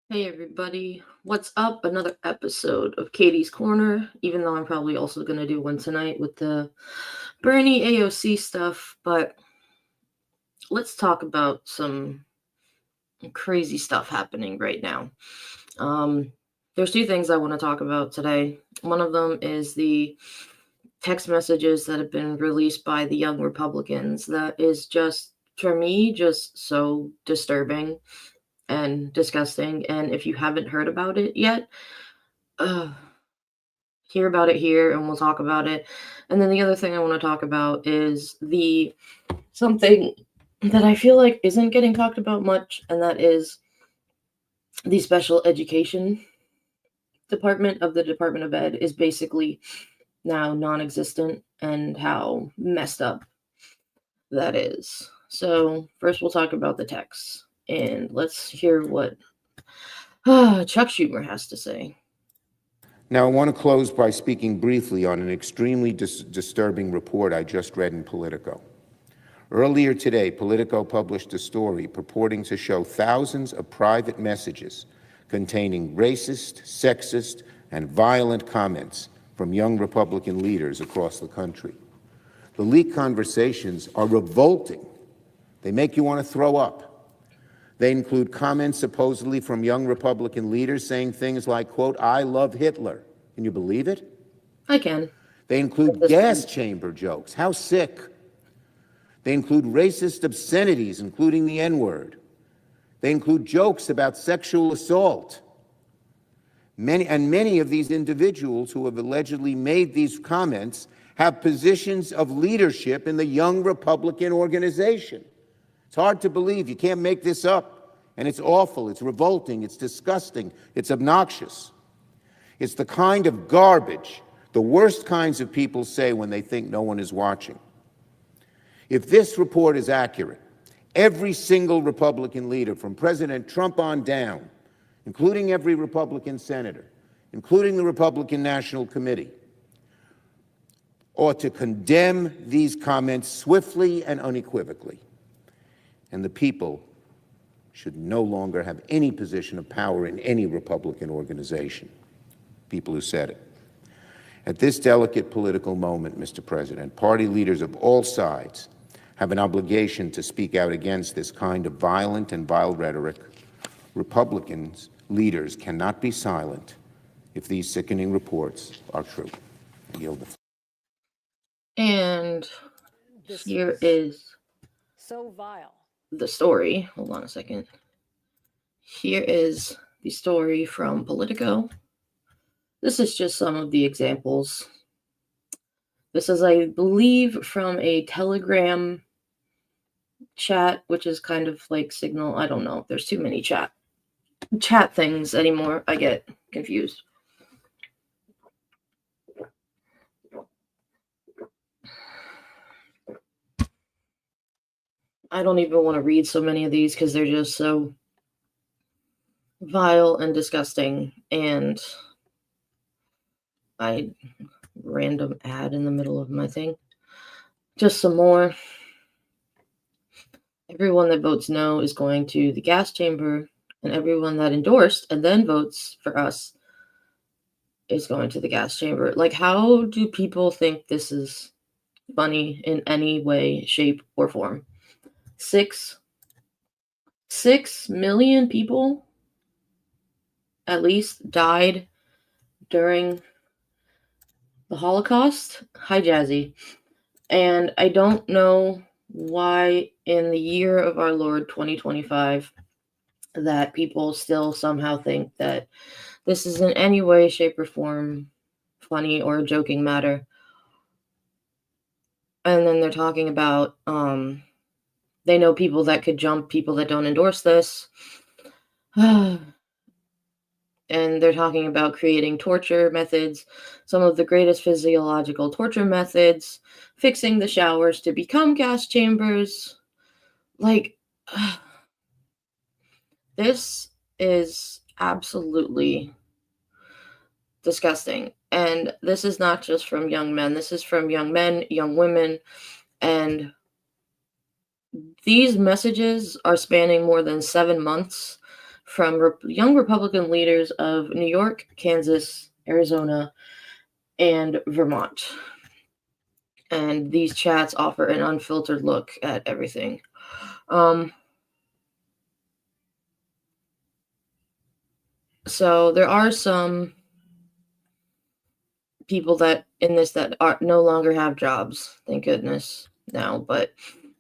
Hey everybody, what's up? Another episode of Katie's Corner, even though I'm probably also going to do one tonight with the Bernie AOC stuff, but let's talk about some crazy stuff happening right now. Um, there's two things I want to talk about today. One of them is the text messages that have been released by the young Republicans. That is just, for me, just so disturbing and disgusting. And if you haven't heard about it yet, uh, hear about it here and we'll talk about it. And then the other thing I want to talk about is the something that I feel like isn't getting talked about much, and that is the special education department of the Department of Ed is basically now non-existent, and how messed up that is. So first we'll talk about the text, and let's hear what Chuck Schumer has to say. Now, I want to close by speaking briefly on an extremely disturbing report I just read in Politico. Earlier today, Politico published a story purporting to show thousands of private messages containing racist, sexist, and violent comments from young Republican leaders across the country. The leaked conversations are revolting. They make you want to throw up. They include comments supposedly from young Republican leaders saying things like, quote, "I love Hitler." Can you believe it? I can. They include gas chamber jokes. How sick. They include racist obscenities, including the N-word. They include jokes about sexual assault. Many of these individuals who have allegedly made these comments have positions of leadership in the young Republican organization. It's hard to believe. You can't make this up. And it's awful. It's revolting. It's disgusting. It's obnoxious. It's the kind of garbage the worst kinds of people say when they think no one is watching. If this report is accurate, every single Republican leader from President Trump on down, including every Republican senator, including the Republican National Committee, ought to condemn these comments swiftly and unequivocally. And the people should no longer have any position of power in any Republican organization. People who said it. At this delicate political moment, Mr. President, party leaders of all sides have an obligation to speak out against this kind of violent and vile rhetoric. Republicans, leaders cannot be silent if these sickening reports are true. I yield the floor. And here is so vile. The story. Hold on a second. Here is the story from Politico. This is just some of the examples. This is, I believe, from a Telegram chat, which is kind of like Signal. I don't know. There's too many chat things anymore. I get confused. I don't even want to read so many of these because they're just so vile and disgusting. And I random ad in the middle of my thing. Just some more. Everyone that votes no is going to the gas chamber, and everyone that endorsed and then votes for us is going to the gas chamber. Like, how do people think this is funny in any way, shape, or form? 6 million people at least died during the Holocaust. Hi, Jazzy. And I don't know why in the year of our Lord 2025 that people still somehow think that this is in any way, shape, or form funny or a joking matter. And then they're talking about they know people that could jump people that don't endorse this. And they're talking about creating torture methods, some of the greatest physiological torture methods, fixing the showers to become gas chambers. Like, this is absolutely disgusting. And this is not just from young men. This is from young men, young women, and these messages are spanning more than 7 months from young Republican leaders of New York, Kansas, Arizona, and Vermont. And these chats offer an unfiltered look at everything. So there are some people that in this that are no longer have jobs, thank goodness now. But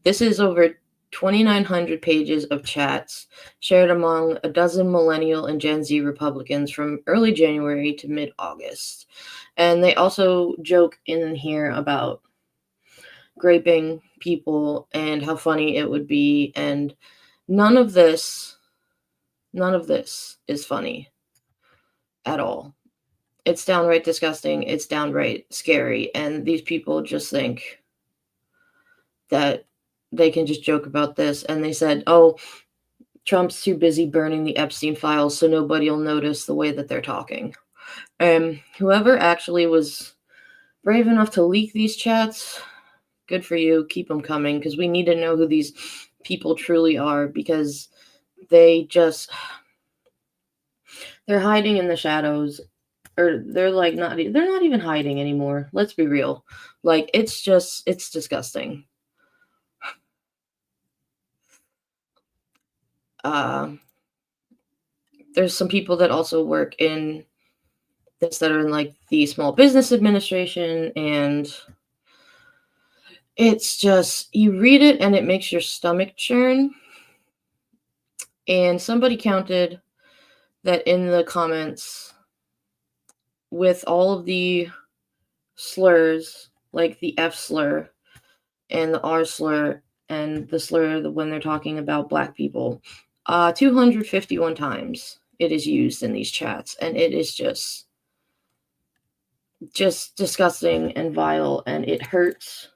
this is over 2,900 pages of chats shared among a dozen millennial and Gen Z Republicans from early January to mid-August. And they also joke in here about graping people and how funny it would be. And none of this is funny at all. It's downright disgusting. It's downright scary. And these people just think that they can just joke about this. And they said, oh, Trump's too busy burning the Epstein files, so nobody will notice the way that they're talking. Whoever actually was brave enough to leak these chats, good for you. Keep them coming, because we need to know who these people truly are, because they're hiding in the shadows. Or they're like they're not even hiding anymore. Let's be real. Like, it's disgusting. There's some people that also work in this that are in like the Small Business Administration, and it's just, you read it and it makes your stomach churn. And somebody counted that in the comments, with all of the slurs, like the F slur and the R slur and the slur when they're talking about Black people, 251 times it is used in these chats, and it is just disgusting and vile, and it hurts.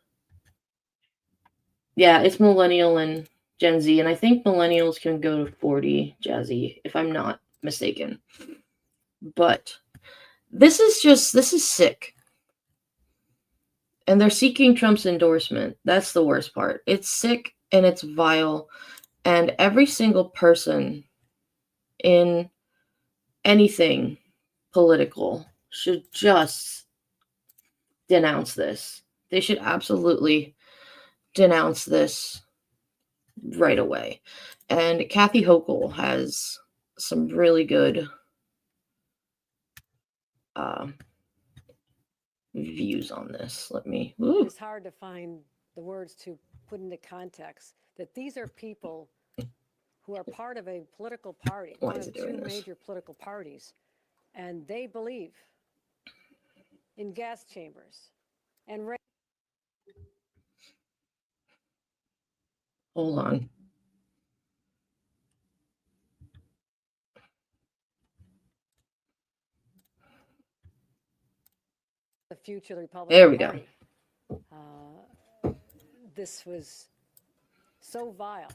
Yeah, it's millennial and Gen Z, and I think millennials can go to 40, Jazzy, if I'm not mistaken. But this is sick. And they're seeking Trump's endorsement. That's the worst part. It's sick and it's vile. And every single person in anything political should just denounce this. They should absolutely denounce this right away. And Kathy Hochul has some really good views on this. It's hard to find the words to put into context that these are people who are part of a political party, one of two major political parties, and they believe in gas chambers and rape. Hold on. The future of the Republican There we Party. This was so vile.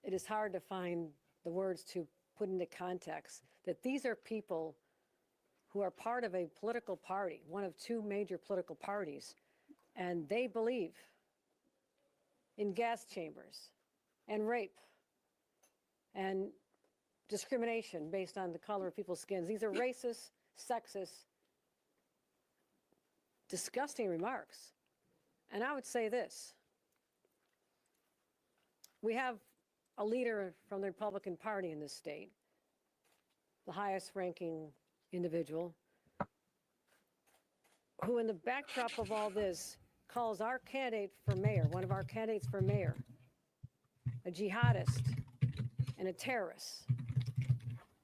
It is hard to find the words to put into context that these are people who are part of a political party, one of two major political parties, and they believe in gas chambers and rape and discrimination based on the color of people's skins. These are racist, sexist, disgusting remarks. And I would say this. We have a leader from the Republican Party in this state, the highest ranking individual, who in the backdrop of all this calls our candidate for mayor, one of our candidates for mayor, a jihadist and a terrorist.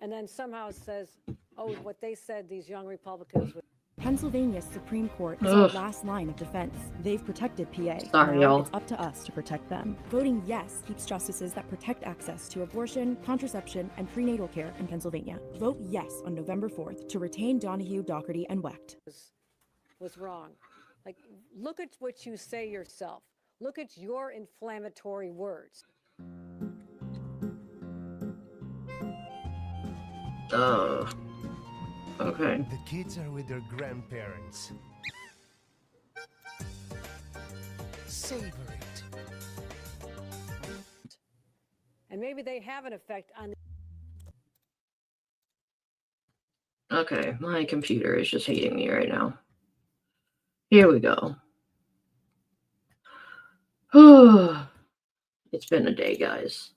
And then somehow says, oh, what they said, these young Republicans would. Pennsylvania's Supreme Court is our last line of defense. They've protected PA. Sorry, now y'all. It's up to us to protect them. Voting yes keeps justices that protect access to abortion, contraception, and prenatal care in Pennsylvania. Vote yes on November 4th to retain Donahue, Doherty, and Wecht. Was wrong. Like, look at what you say yourself. Look at your inflammatory words. Oh. Okay. The kids are with their grandparents. Savor it. maybe they have an effect on. Okay, my computer is just hating me right now. Here we go. It's been a day, guys.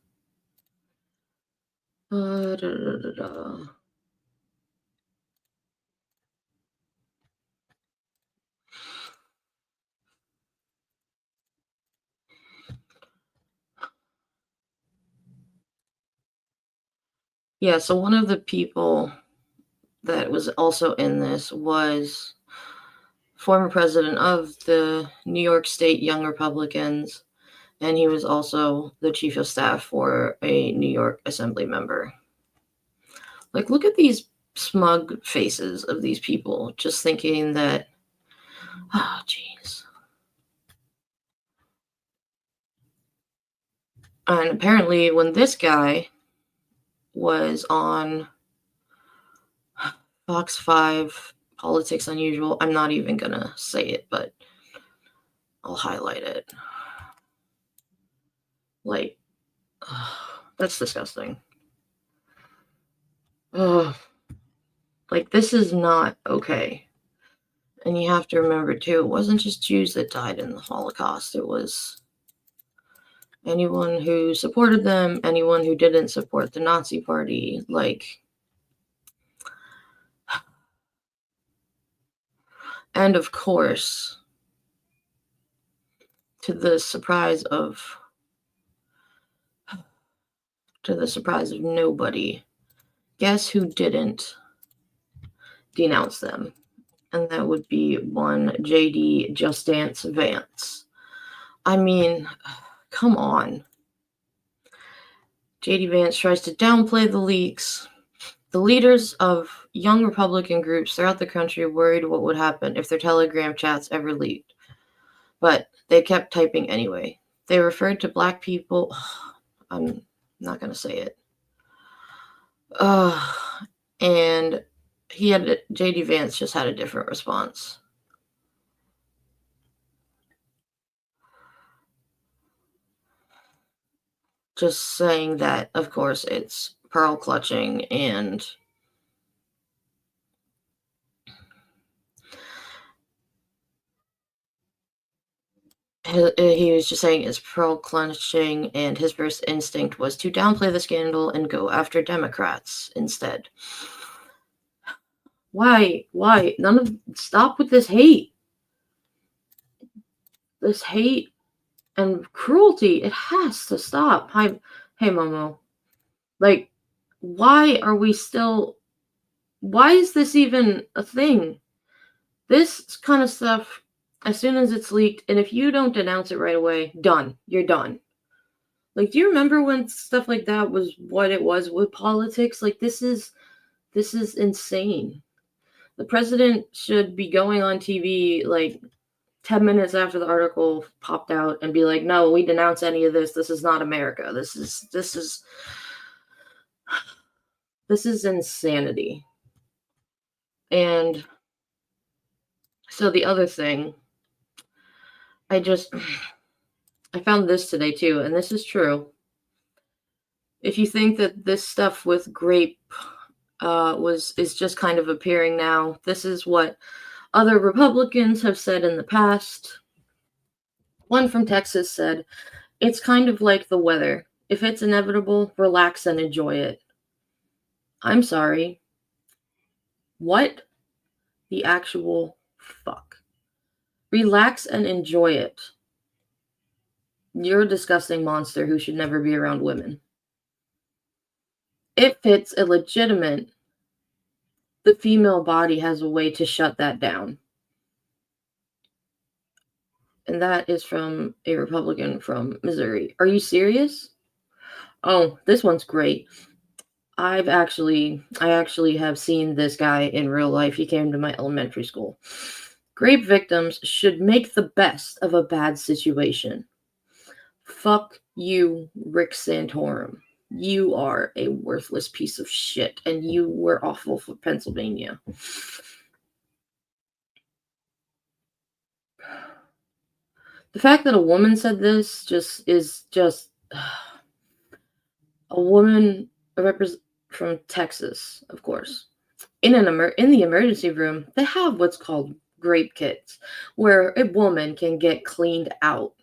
Da, da, da, da. Yeah, so one of the people that was also in this was former president of the New York State Young Republicans, and he was also the chief of staff for a New York Assembly member. Like, look at these smug faces of these people, just thinking that, oh, jeez. And apparently, when this guy was on Fox 5, Politics Unusual, I'm not even going to say it, but I'll highlight it. Like, that's disgusting. Like, this is not okay. And you have to remember, too, it wasn't just Jews that died in the Holocaust. It was anyone who supported them, anyone who didn't support the Nazi Party. Like, and of course, to the surprise of nobody, guess who didn't denounce them? And that would be one J.D. Just Dance Vance. I mean, come on. J.D. Vance tries to downplay the leaks. The leaders of young Republican groups throughout the country worried what would happen if their Telegram chats ever leaked. But they kept typing anyway. They referred to black people. I'm not going to say it. And J.D. Vance just had a different response. Just saying that, of course, it's pearl clutching, and he was just saying it's pearl clutching, and his first instinct was to downplay the scandal and go after Democrats instead. Why? Stop with this hate. This hate and cruelty. It has to stop. Hey, Momo. Like, why is this even a thing? This kind of stuff, as soon as it's leaked, and if you don't denounce it right away, done. You're done. Like, do you remember when stuff like that was what it was with politics? Like, this is insane. The president should be going on TV like 10 minutes after the article popped out and be like, no, we denounce any of this. This is not America. This is insanity. And so the other thing, I found this today too, and this is true. If you think that this stuff with grape is just kind of appearing now, this is what other Republicans have said in the past. One from Texas said, it's kind of like the weather. If it's inevitable, relax and enjoy it. I'm sorry. What the actual fuck? Relax and enjoy it. You're a disgusting monster who should never be around women. If it's illegitimate, the female body has a way to shut that down. And that is from a Republican from Missouri. Are you serious? Oh, this one's great. I actually have seen this guy in real life. He came to my elementary school. Rape victims should make the best of a bad situation. Fuck you, Rick Santorum. You are a worthless piece of shit, and you were awful for Pennsylvania. The fact that a woman said this is just a woman from Texas, of course, in the emergency room, they have what's called grape kits, where a woman can get cleaned out.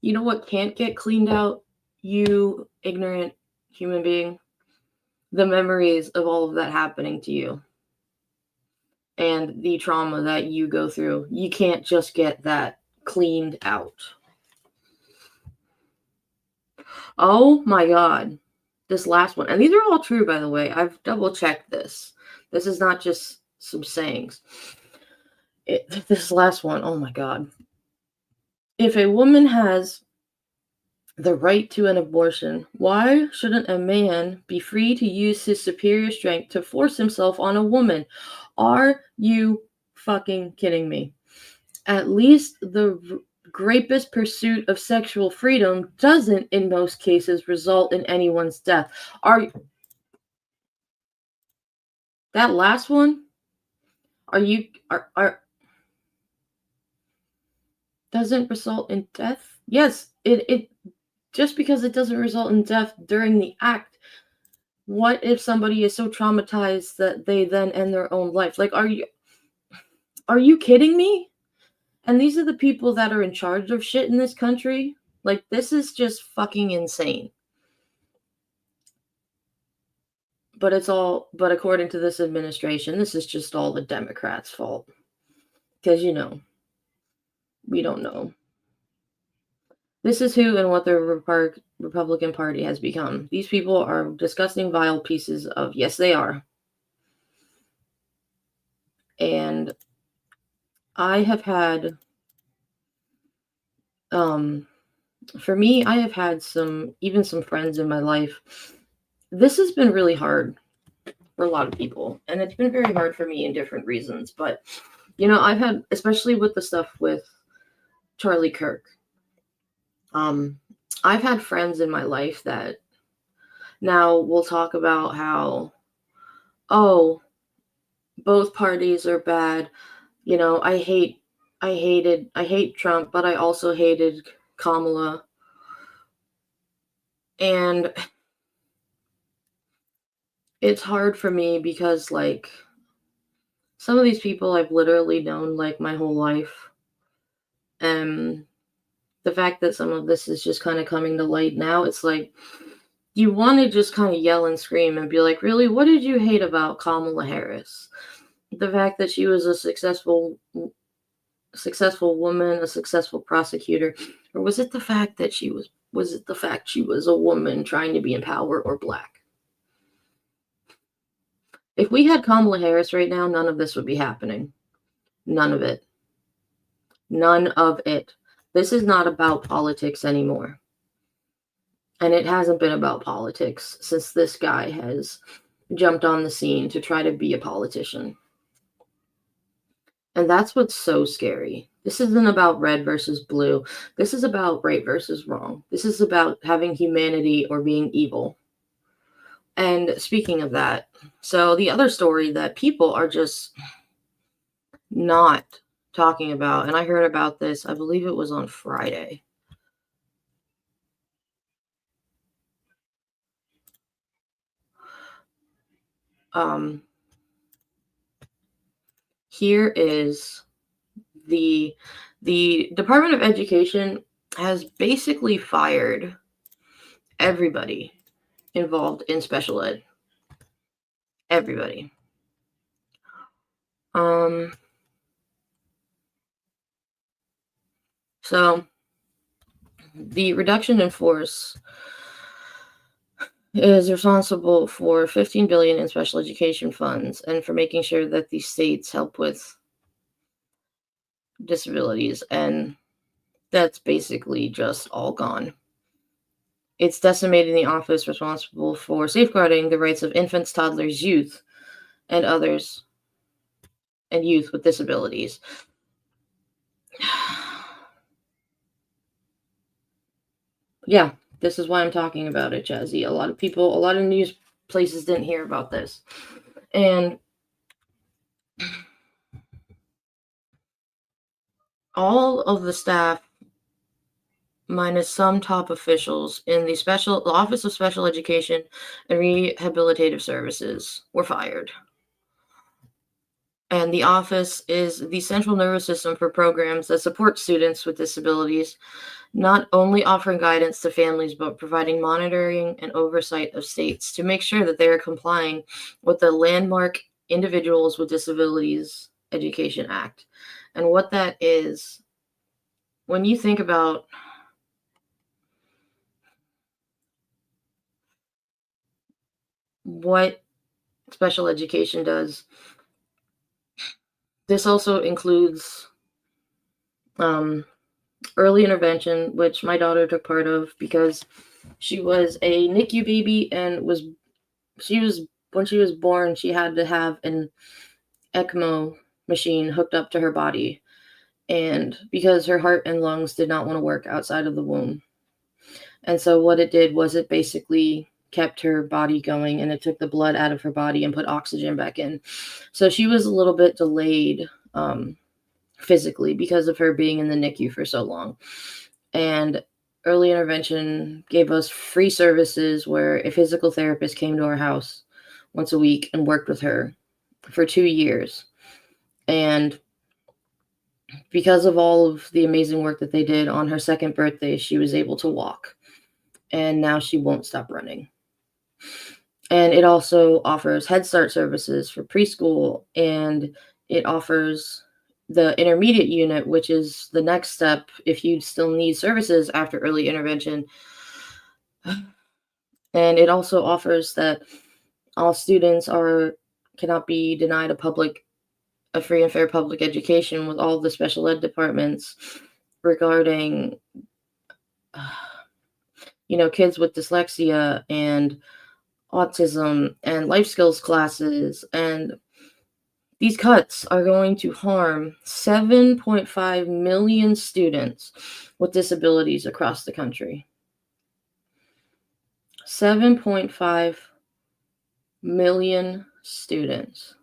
You know what can't get cleaned out, you ignorant human being? The memories of all of that happening to you and the trauma that you go through. You can't just get that cleaned out. Oh my God. This last one, and these are all true, by the way. I've double checked this. This is not just some sayings. This last one, oh my God. If a woman has the right to an abortion, why shouldn't a man be free to use his superior strength to force himself on a woman? Are you fucking kidding me? At least the greatest pursuit of sexual freedom doesn't, in most cases, result in anyone's death. That last one? Doesn't result in death? Yes, it just because it doesn't result in death during the act. What if somebody is so traumatized that they then end their own life? Like, are you kidding me? And these are the people that are in charge of shit in this country? Like, this is just fucking insane. But according to this administration, this is just all the Democrats' fault. Because, we don't know. This is who and what the Republican Party has become. These people are disgusting, vile pieces of, yes, they are. And I have had, for me, I have had some friends in my life. This has been really hard for a lot of people, and it's been very hard for me in different reasons. But, I've had, especially with the stuff with Charlie Kirk, I've had friends in my life that now will talk about how, oh, both parties are bad. I hate Trump, but I also hated Kamala. And it's hard for me because, like, some of these people I've literally known, like, my whole life. And the fact that some of this is just kind of coming to light now, it's like, you want to just kind of yell and scream and be like, really, what did you hate about Kamala Harris? The fact that she was a successful woman, a successful prosecutor, or was it the fact that she was a woman trying to be in power, or black? If we had Kamala Harris right now, none of this would be happening. None of it. None of it. This is not about politics anymore. And it hasn't been about politics since this guy has jumped on the scene to try to be a politician. And that's what's so scary. This isn't about red versus blue. This is about right versus wrong. This is about having humanity or being evil. And speaking of that, so the other story that people are just not talking about, and I heard about this, I believe it was on Friday. Here is the Department of Education has basically fired everybody involved in special ed. Everybody. So the reduction in force is responsible for $15 billion in special education funds and for making sure that the states help with disabilities, and that's basically just all gone. It's decimating the office responsible for safeguarding the rights of infants, toddlers, youth, and others, and youth with disabilities. Yeah, this is why I'm talking about it, Jazzy. A lot of news places didn't hear about this. And all of the staff, minus some top officials in the Office of Special Education and Rehabilitative Services were fired. And the office is the central nervous system for programs that support students with disabilities, not only offering guidance to families, but providing monitoring and oversight of states to make sure that they are complying with the landmark Individuals with Disabilities Education Act. And what that is, when you think about what special education does, this also includes early intervention, which my daughter took part of because she was a NICU baby and when she was born, she had to have an ECMO machine hooked up to her body. And because her heart and lungs did not want to work outside of the womb. And so what it did was it basically kept her body going, and it took the blood out of her body and put oxygen back in. So she was a little bit delayed physically because of her being in the NICU for so long. And early intervention gave us free services where a physical therapist came to our house once a week and worked with her for 2 years. And because of all of the amazing work that they did, on her second birthday, she was able to walk. And now she won't stop running. And it also offers Head Start services for preschool, and it offers the intermediate unit, which is the next step if you still need services after early intervention. And it also offers that all students cannot be denied a free and fair public education with all the special ed departments regarding kids with dyslexia and autism and life skills classes. And these cuts are going to harm 7.5 million students with disabilities across the country. 7.5 million students.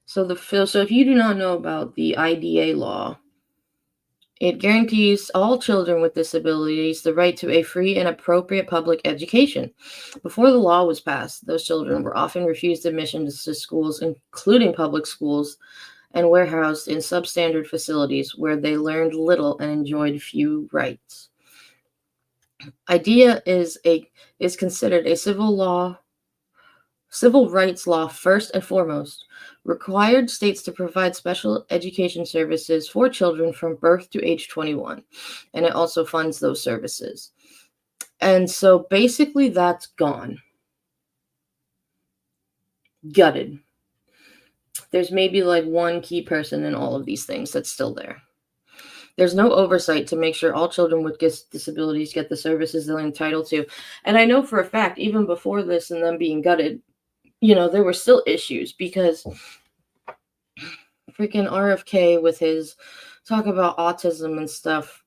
So if you do not know about the IDA law, it guarantees all children with disabilities the right to a free and appropriate public education. Before the law was passed, those children were often refused admission to schools, including public schools, and were housed in substandard facilities where they learned little and enjoyed few rights. IDEA is considered a civil rights law first and foremost, required states to provide special education services for children from birth to age 21, and it also funds those services. And so basically that's gone. Gutted. There's maybe like one key person in all of these things that's still there. There's no oversight to make sure all children with disabilities get the services they're entitled to. And I know for a fact, even before this and them being gutted, there were still issues because freaking RFK with his talk about autism and stuff,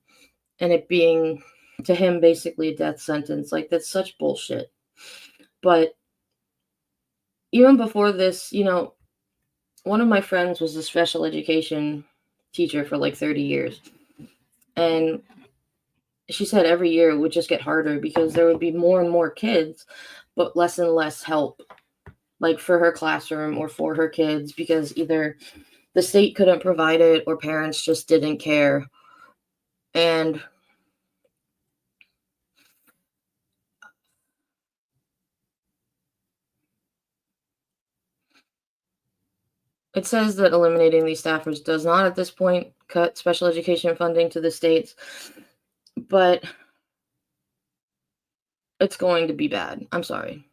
and it being to him basically a death sentence. Like, that's such bullshit. But even before this, one of my friends was a special education teacher for like 30 years. And she said every year it would just get harder because there would be more and more kids, but less and less help, like for her classroom or for her kids, because either the state couldn't provide it or parents just didn't care. And it says that eliminating these staffers does not at this point cut special education funding to the states, but it's going to be bad. I'm sorry.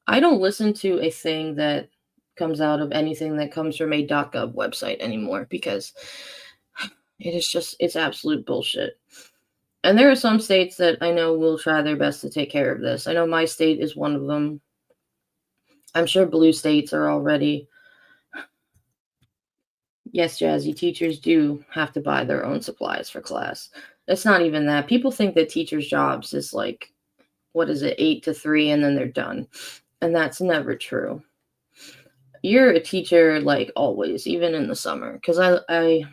I don't listen to a thing that comes out of anything that comes from a .gov website anymore because it's absolute bullshit. And there are some states that I know will try their best to take care of this. I know my state is one of them. I'm sure blue states are already Yes, Jazzy, teachers do have to buy their own supplies for class. It's not even that. People think that teachers' jobs is like, what is it, 8 to 3, and then they're done. And that's never true. You're a teacher like always, even in the summer. Because I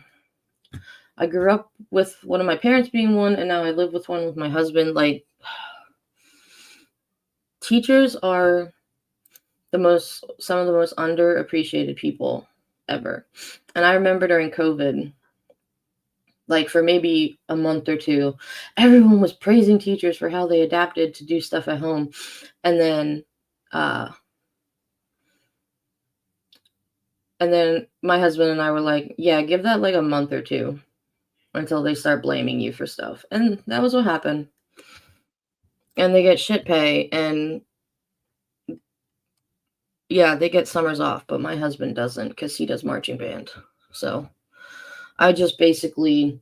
grew up with one of my parents being one, and now I live with one with my husband. Like, teachers are some of the most underappreciated people ever. And I remember during COVID, like for maybe a month or two, everyone was praising teachers for how they adapted to do stuff at home. And then my husband and I were like, yeah, give that like a month or two until they start blaming you for stuff. And that was what happened. And they get shit pay, and yeah, they get summers off, but my husband doesn't because he does marching band. So I just basically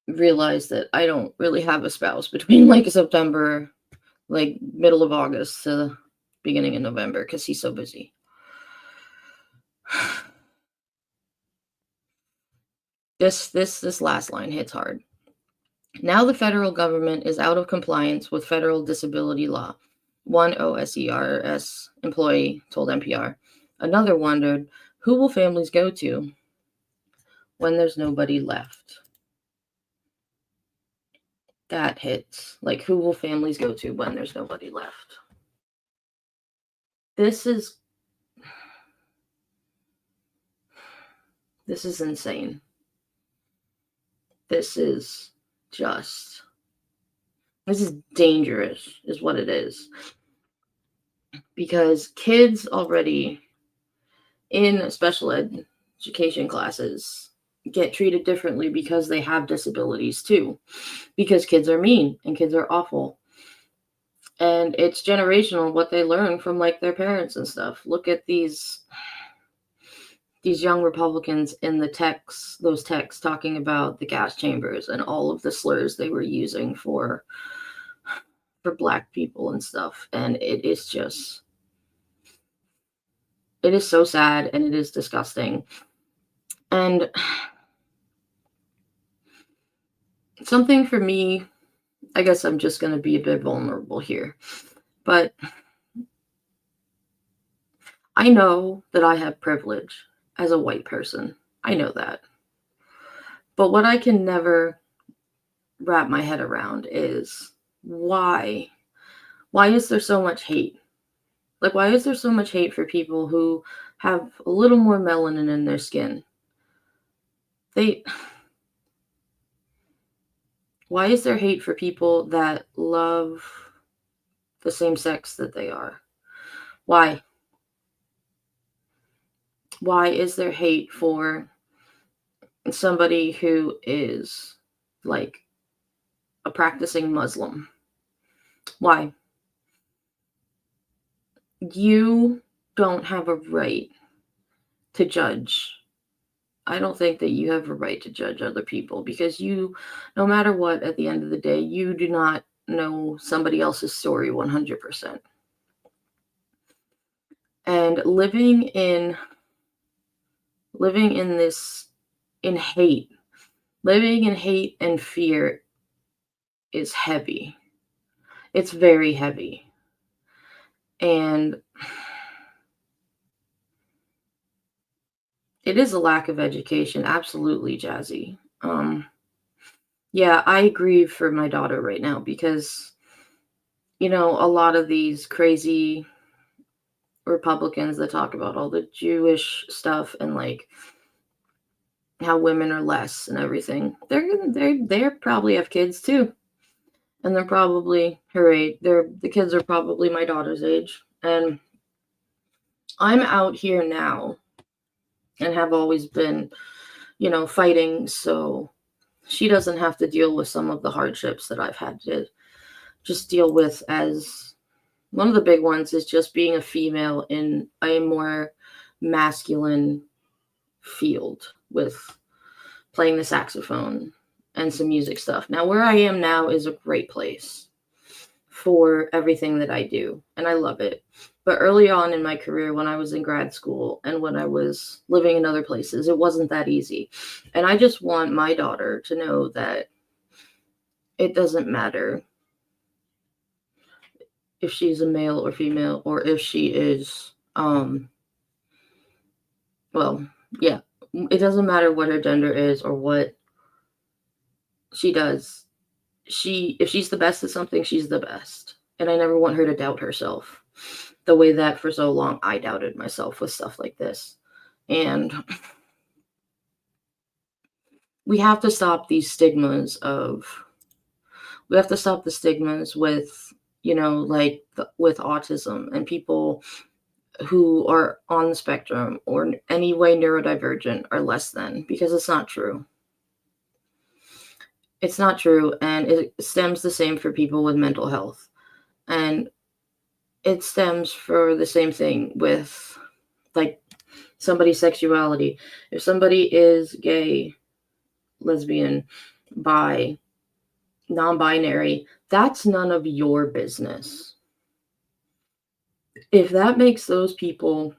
realized that I don't really have a spouse between like September, like middle of August to beginning of November because he's so busy. This last line hits hard. Now the federal government is out of compliance with federal disability law. One OSERS employee told NPR. Another wondered, who will families go to when there's nobody left? That hits. Like, who will families go to when there's nobody left? This is insane. This is dangerous, is what it is. Because kids already in special education classes get treated differently because they have disabilities too. Because kids are mean and kids are awful. And it's generational what they learn from like their parents and stuff. Look at these young Republicans in those texts talking about the gas chambers and all of the slurs they were using for Black people and stuff. And it is so sad, and it is disgusting. And something for me, I guess I'm just going to be a bit vulnerable here, but I know that I have privilege as a white person. I know that. But what I can never wrap my head around is why is there so much hate? Like, why is there so much hate for people who have a little more melanin in their skin? Why is there hate for people that love the same sex that they are? Why? Why is there hate for somebody who is like a practicing Muslim? Why? You don't have a right to judge. I don't think that you have a right to judge other people because you, no matter what, at the end of the day, you do not know somebody else's story 100%. And living in hate and fear is heavy. It's very heavy. And it is a lack of education. Absolutely, Jazzy. Yeah, I grieve for my daughter right now because, a lot of these crazy Republicans that talk about all the Jewish stuff and like how women are less and everything, they probably have kids too. And they're probably her age. The kids are probably my daughter's age. And I'm out here now and have always been, fighting so she doesn't have to deal with some of the hardships that I've had to just deal with. As one of the big ones is just being a female in a more masculine field with playing the saxophone and some music stuff. Now, where I am now is a great place for everything that I do, and I love it. But early on in my career, when I was in grad school and when I was living in other places, it wasn't that easy. And I just want my daughter to know that it doesn't matter if she's a male or female, or if she is, well, yeah, it doesn't matter what her gender is or what she does. If she's the best at something, she's the best. And I never want her to doubt herself the way that for so long I doubted myself with stuff like this. And we have to stop these stigmas we have to stop the stigmas with, like with autism and people who are on the spectrum or any way neurodivergent are less than, because it's not true. It's not true. And it stems the same for people with mental health. And it stems for the same thing with like somebody's sexuality. If somebody is gay, lesbian, bi, non-binary, that's none of your business. If that makes those people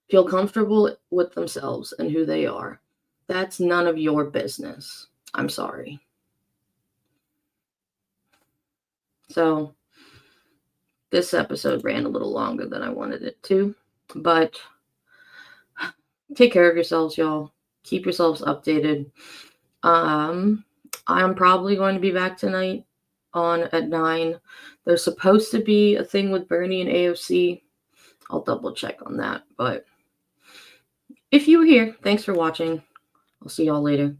feel comfortable with themselves and who they are, that's none of your business. I'm sorry. So this episode ran a little longer than I wanted it to, but take care of yourselves, y'all. Keep yourselves updated. I'm probably going to be back tonight on at 9. There's supposed to be a thing with Bernie and AOC. I'll double check on that. But if you were here, thanks for watching. I'll see y'all later.